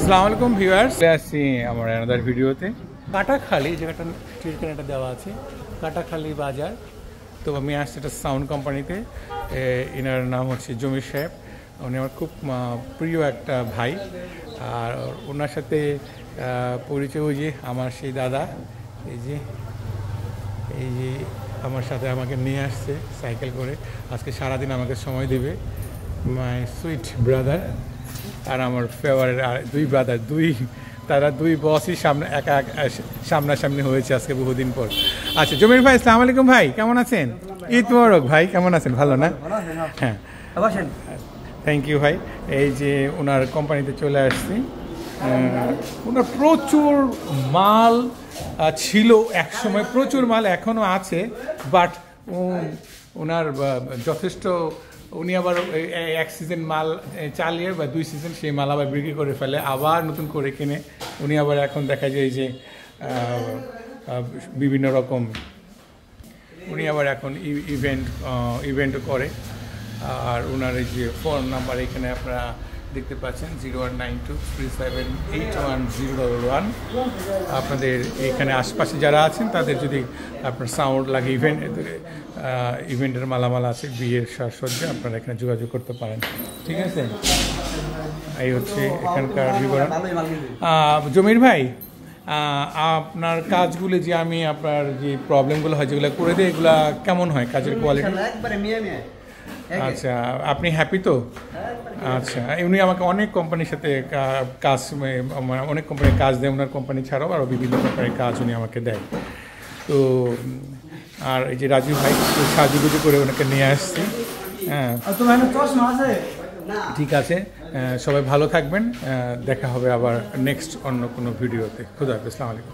আসসালামু আলাইকুম ভিউয়ার্স, আসছি আমার আনাদার ভিডিওতে। কাটাখালী জায়গাটা ঠিকানাটা দেওয়া আছে, কাটাখালী বাজার। তো আমি আসছি একটা সাউন্ড কোম্পানিতে। এনার নাম হচ্ছে জমির সাহেব। উনি আমার খুব প্রিয় একটা ভাই, আর ওনার সাথে পরিচয় ওই যে আমার সেই দাদা, এই যে আমার সাথে আমাকে নিয়ে আসছে সাইকেল করে। আজকে সারাদিন আমাকে সময় দেবে, মাই সুইট ব্রাদার। আর আমার ফেভারিট আর দুই ব্রাদার, তারা দুই বসই সামনাসামনি হয়েছে আজকে বহুদিন পর। আচ্ছা জমির ভাই, আসসালামু আলাইকুম ভাই, কেমন আছেন? ঈদ মোবারক ভাই, কেমন আছেন? ভালো না? হ্যাঁ, থ্যাংক ইউ ভাই। এই যে ওনার কোম্পানিতে চলে আসছি। ওনার প্রচুর মাল ছিল একসময়, প্রচুর মাল এখনও আছে, বাট ওনার যথেষ্ট, উনি আবার এক সিজন মাল চালিয়ে বা 2 সিজন সেই মাল আবার বিক্রি করে ফেলে, আবার নতুন করে কিনে উনি আবার এখন দেখা যায় যে বিভিন্ন রকম উনি আবার এখন ইভেন্টও করে। আর ওনার এই যে ফোন নাম্বার এখানে আপনারা দেখতে পাচ্ছেন 0192378101। আপনাদের এখানে আশপাশে যারা আছেন তাদের যদি আপনার সাউন্ড লাগে, ইভেন্টের মালামাল আছে, বিয়ের সাজসজ্জা, আপনারা এখানে যোগাযোগ করতে পারেন। ঠিক আছে, এই হচ্ছে এখানকার বিবরণ। জমির ভাই, আপনার কাজগুলো যে আমি আপনার যে প্রবলেমগুলো হয় যেগুলো করে দিই, এগুলা কেমন হয় কাজের কোয়ালিটি? আচ্ছা, আপনি হ্যাপি তো? আচ্ছা, উনি আমাকে অনেক কোম্পানির সাথে কাজ, অনেক কোম্পানির কাজ দেয়, ওনার কোম্পানি ছাড়াও আরও বিভিন্ন কোম্পানির কাজ উনি আমাকে দেয়। তো আর এই যে রাজু ভাই সাজুগুজু করে ওনাকে নিয়ে আসছি। হ্যাঁ, ঠিক আছে, সবাই ভালো থাকবেন, দেখা হবে আবার নেক্সট অন্য কোনো ভিডিওতে। খুদা হাফেজ, আসসালামু আলাইকুম।